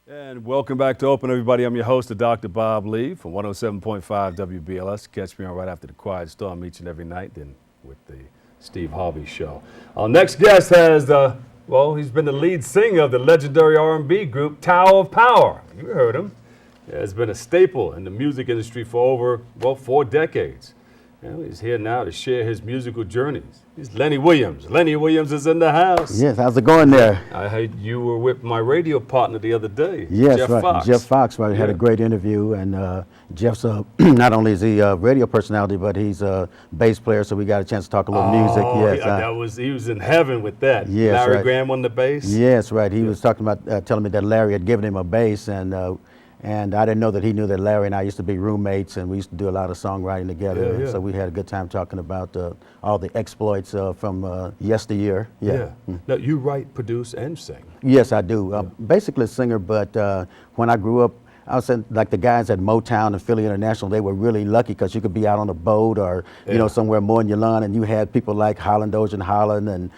And welcome back to Open, everybody. I'm your host, Dr. Bob Lee from 107.5 WBLS. Catch me on right after the Quiet Storm each and every night, then with the Steve Harvey Show. Our next guest has he's been the lead singer of the legendary R&B group Tower of Power. You heard him. Has been a staple in the music industry for over, 4 decades. He's here now to share his musical journeys. He's Lenny Williams. Lenny Williams is in the house. Yes, how's it going there? I heard you were with my radio partner the other day, Yes, Jeff right. Fox. Jeff Fox, right? Had a great interview, and Jeff's not only is he a radio personality, but he's a bass player, so we got a chance to talk a little music. Yes, he was in heaven with that. Yes, Larry right. Graham on the bass. Yes, right. He was talking about telling me that Larry had given him a bass, and I didn't know that he knew that Larry and I used to be roommates, and we used to do a lot of songwriting together. Yeah. So we had a good time talking about all the exploits from yesteryear. Yeah. Now, you write, produce, and sing. Yes, I do. Basically a singer, but when I grew up, I was saying, like the guys at Motown and Philly International, they were really lucky because you could be out on a boat or, somewhere mowing your lawn, and you had people like Holland, Ocean Holland, and,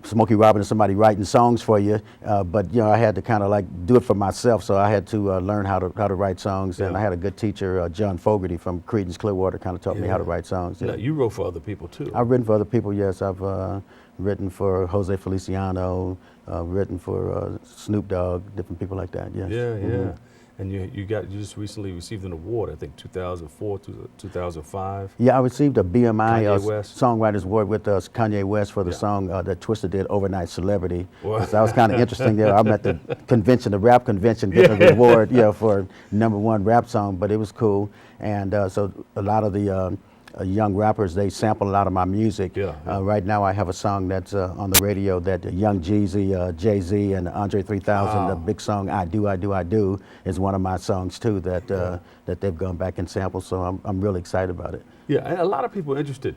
Smokey Robinson, somebody writing songs for you, but I had to kind of like do it for myself, so I had to learn how to write songs, and I had a good teacher, John Fogerty from Creedence Clearwater, kind of taught me how to write songs. Now, you wrote for other people too. I've written for other people, yes. I've written for Jose Feliciano, written for Snoop Dogg, different people like that. Yes. Yeah. And you just recently received an award, I think 2004 to 2005. Yeah, I received a BMI Songwriters Award with Kanye West for the song that Twister did, Overnight Celebrity. So that was kind of interesting. I'm at the convention, the rap convention, getting an award for #1 rap song, but it was cool. And so a lot of the young rappers, they sample a lot of my music. Right now I have a song that's on the radio that Young Jeezy, Jay-Z, and Andre 3000, the big song I Do, is one of my songs too that they've gone back and sampled, so I'm really excited about it. Yeah, and a lot of people are interested.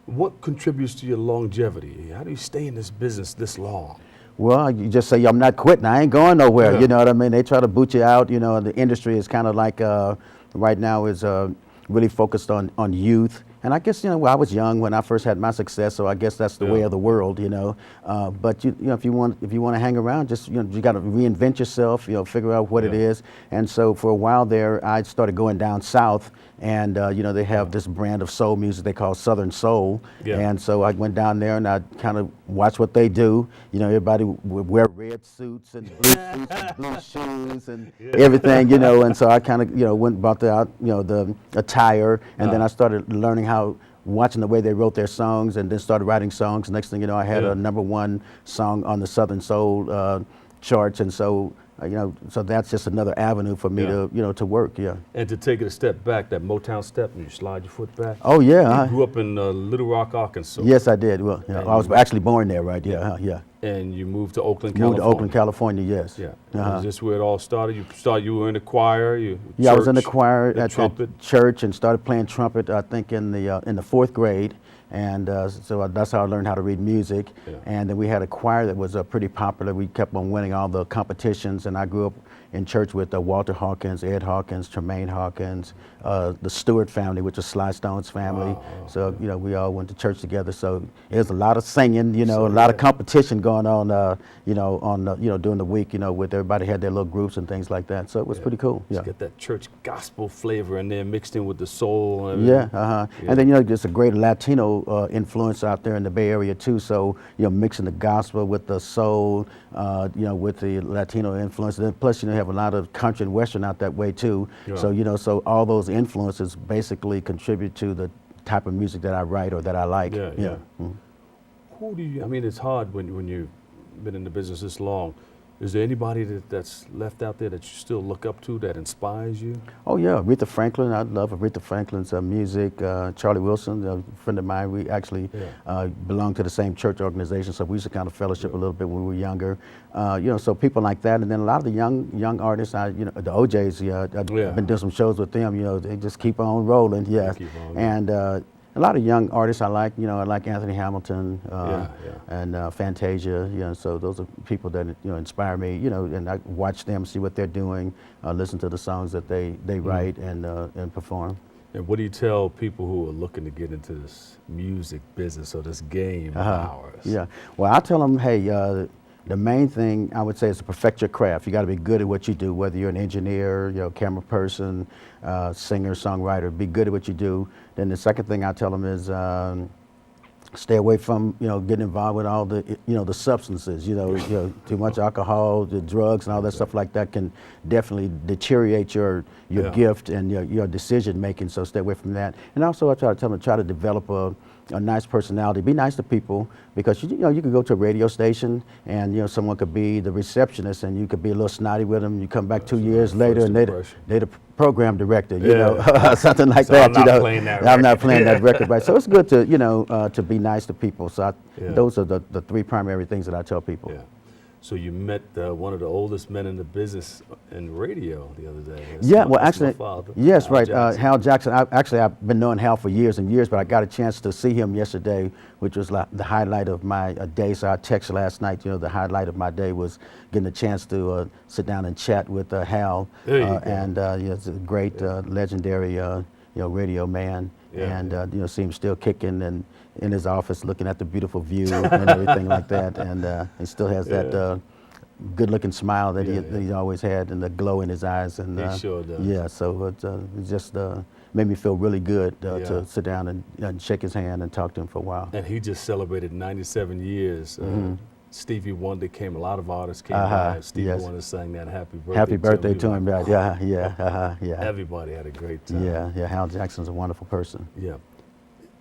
What contributes to your longevity? How do you stay in this business this long? Well, you just say, I'm not quitting, I ain't going nowhere, you know what I mean? They try to boot you out, the industry is kind of like, right now is really focused on youth. And I guess, I was young when I first had my success, so I guess that's the way of the world, But if you want to hang around, just you got to reinvent yourself, figure out what it is. And so for a while there, I started going down south, and they have this brand of soul music they call Southern Soul. And so I went down there and I kind of watched what they do. Everybody would wear red suits and blue suits and blue shoes and everything, And so I kind of went and bought the attire, and then I started learning watching the way they wrote their songs, and then started writing songs. Next thing you know, I had a #1 song on the Southern Soul charts, and so so that's just another avenue for me to work. And to take it a step back, that Motown step, and you slide your foot back. Oh yeah. You grew up in Little Rock, Arkansas. Yes, I did. Well, I was actually born there, right? Yeah. And you moved to Oakland, California. Moved to Oakland, California. Yes. Yeah. Is this where it all started? You were in the choir. I was in the choir at church and started playing trumpet. I think in the 4th grade. And so that's how I learned how to read music. And then we had a choir that was pretty popular. We kept on winning all the competitions, and I grew up in church with Walter Hawkins, Ed Hawkins, Tremaine Hawkins, the Stewart family, which is Sly Stone's family. So we all went to church together. So there's a lot of singing, a lot of competition going on, during the week, with everybody had their little groups and things like that. So it was pretty cool. Just get that church gospel flavor in there, mixed in with the soul. And And then there's a great Latino influence out there in the Bay Area too. So mixing the gospel with the soul, with the Latino influence. And then plus you have a lot of country and western out that way too. So so all those influences basically contribute to the type of music that I write or that I like. Who do you? I mean, it's hard when you've been in the business this long. Is there anybody that's left out there that you still look up to that inspires you? Oh yeah, Aretha Franklin. I love Aretha Franklin's music. Charlie Wilson, a friend of mine. We actually belong to the same church organization, so we used to kind of fellowship a little bit when we were younger. So people like that, and then a lot of the young artists. The OJs. I've been doing some shows with them. They just keep on rolling. And a lot of young artists I like. I like Anthony Hamilton and Fantasia. So those are people that inspire me. And I watch them, see what they're doing, listen to the songs that they write and perform. And what do you tell people who are looking to get into this music business or this game of ours? Well, I tell them, hey, The main thing I would say is to perfect your craft. You got to be good at what you do, whether you're an engineer, camera person, singer, songwriter. Be good at what you do. Then the second thing I tell them is stay away from getting involved with all the the substances. Too much alcohol, the drugs, and all that stuff like that can definitely deteriorate your gift and your decision making. So stay away from that. And also I try to tell them try to develop a nice personality. Be nice to people, because you could go to a radio station and someone could be the receptionist and you could be a little snotty with them. You come back 2 years later and they're the program director, something like so that. I'm not playing that record. I'm not playing that record, right? So it's good to to be nice to people. So those are the three primary things that I tell people. Yeah. So you met one of the oldest men in the business in radio the other day. Yeah, well, actually, yes, Hal right. Jackson. Hal Jackson. I've been knowing Hal for years and years, but I got a chance to see him yesterday, which was like the highlight of my day. So I texted last night. The highlight of my day was getting a chance to sit down and chat with Hal. There you go. And it's a great, legendary, radio man. Yeah. And see him still kicking and in his office looking at the beautiful view and everything like that. And he still has that good-looking smile that he's always had, and the glow in his eyes. And He sure does. Yeah, so it just made me feel really good to sit down and shake his hand and talk to him for a while. And he just celebrated 97 years. Stevie Wonder came. A lot of artists came by. Stevie Wonder sang that "Happy Birthday." Happy birthday to him, Like, right? Yeah. Everybody had a great time. Yeah. Hal Jackson's a wonderful person. Yeah.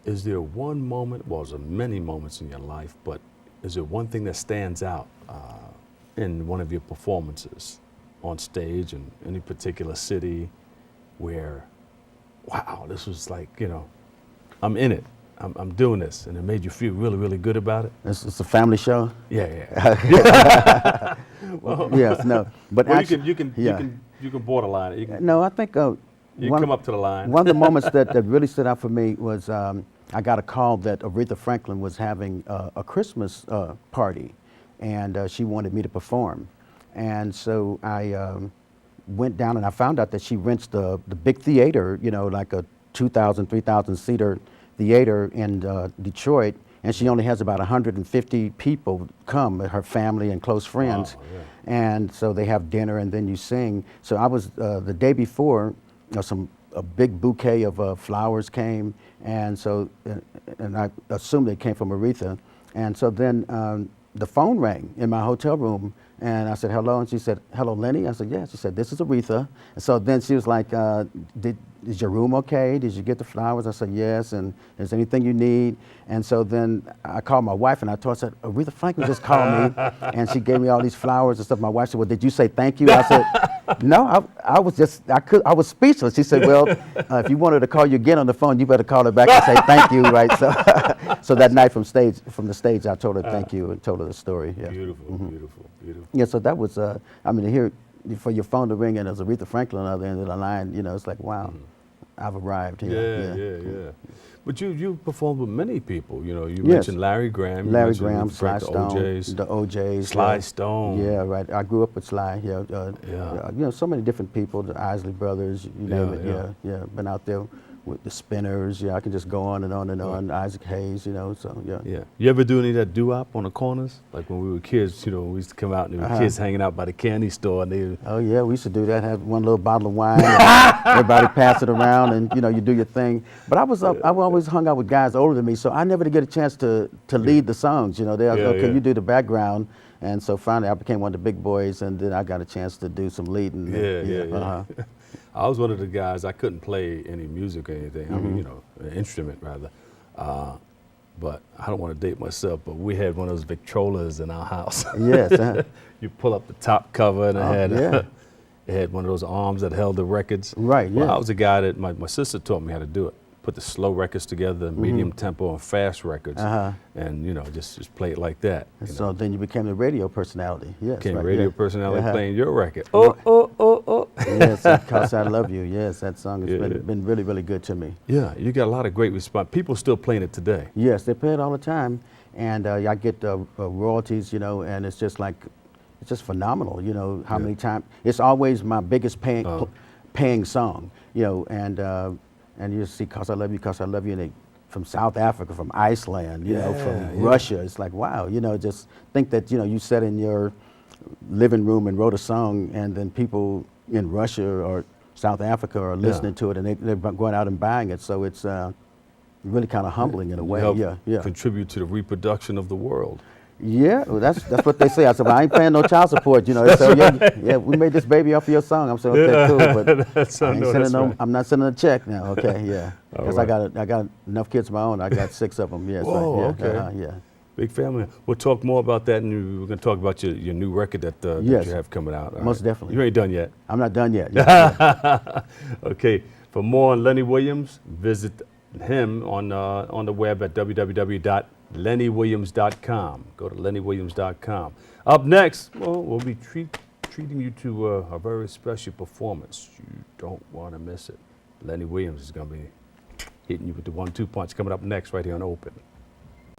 Is there one moment? Well, there's many moments in your life, but is there one thing that stands out in one of your performances on stage in any particular city where, wow, this was like, I'm in it. I'm doing this, and it made you feel really, really good about it? It's a family show. Yeah. Well, Yes, no, but well, actually, you can borderline it. You can, no, I think you can come up to the line. one of the moments that really stood out for me was I got a call that Aretha Franklin was having a Christmas party, and she wanted me to perform, and so I went down and I found out that she rents the big theater, like a 2,000, 3,000 seater theater in Detroit, and she only has about 150 people come, her family and close friends. Wow, yeah. And so they have dinner and then you sing. So I was, the day before, a big bouquet of flowers came, and so, and I assumed they came from Aretha. And so then the phone rang in my hotel room, and I said, hello, and she said, hello, Lenny? I said, yeah. She said, this is Aretha. And so then she was like, is your room okay? Did you get the flowers? I said, yes, and is there anything you need? And so then I called my wife and I told her, I said, Aretha Franklin just called me, and she gave me all these flowers and stuff. My wife said, well, did you say thank you? I said, no, I was speechless. She said, well, if you wanted to call you again on the phone, you better call her back and say thank you, right? So that night from the stage, I told her thank you and told her the story. Yeah. Beautiful, beautiful, beautiful. Yeah, so that was, to hear, for your phone to ring and there's Aretha Franklin on the other end of the line, it's like, wow, I've arrived here. Yeah. But you performed with many people. You mentioned Larry Graham. Larry Graham, Sly the Stone, OJs. the OJs. Sly Stone. Yeah, right. I grew up with Sly. So many different people, the Isley Brothers, you name it. Yeah. Been out there with the Spinners. Yeah, I can just go on and on and on. Isaac Hayes, so yeah. Yeah. You ever do any of that doo-wop on the corners? Like when we were kids, we used to come out and there were kids hanging out by the candy store. And oh yeah, we used to do that. Have one little bottle of wine. And everybody pass it around, and you do your thing. But I always hung out with guys older than me, so I never did get a chance to lead the songs. They can you do the background? And so finally, I became one of the big boys, and then I got a chance to do some leading. Yeah. I was one of the guys. I couldn't play any music or anything. I mean, an instrument rather. But I don't want to date myself. But we had one of those Victrolas in our house. Yes. You pull up the top cover, and it had one of those arms that held the records. Right. Well, I was a guy that my sister taught me how to do it. Put the slow records together, medium tempo and fast records, and just play it like that. So then you became the radio personality. Yes. Became right, radio personality playing your record. Oh. Yes, Because I Love You. Yes, that song has been really, really good to me. Yeah, you got a lot of great response. People still playing it today. Yes, they play it all the time, and I get royalties, and it's just like, it's just phenomenal. How many times it's always my biggest paying song. And you see "'Cause I Love You," and they from South Africa, from Iceland, you know, from Russia. It's like, wow, you know, just think that, you know, you sat in your living room and wrote a song, and then people in Russia or South Africa are listening to it, and they're going out and buying it. So it's really kind of humbling in a way. Help contribute to the reproduction of the world. Yeah, well, that's what they say. I said, well, I ain't paying no child support, you know. They say, yeah, we made this baby off of your song. I'm saying, okay, cool, but I ain't sending no, I'm not sending a check now. Okay, yeah, because I got enough kids of my own. I got 6 of them. Yeah, Whoa, so, okay. Yeah. Big family. We'll talk more about that, and we're going to talk about your new record that you have coming out. Most definitely. You ain't done yet. I'm not done yet. Yeah. Okay. For more on Lenny Williams, visit him on the web at www.lennywilliams.com. Go to lennywilliams.com. Up next, well, we'll be treating you to a very special performance. You don't want to miss it. Lenny Williams is going to be hitting you with the 1-2 punch coming up next right here on Open.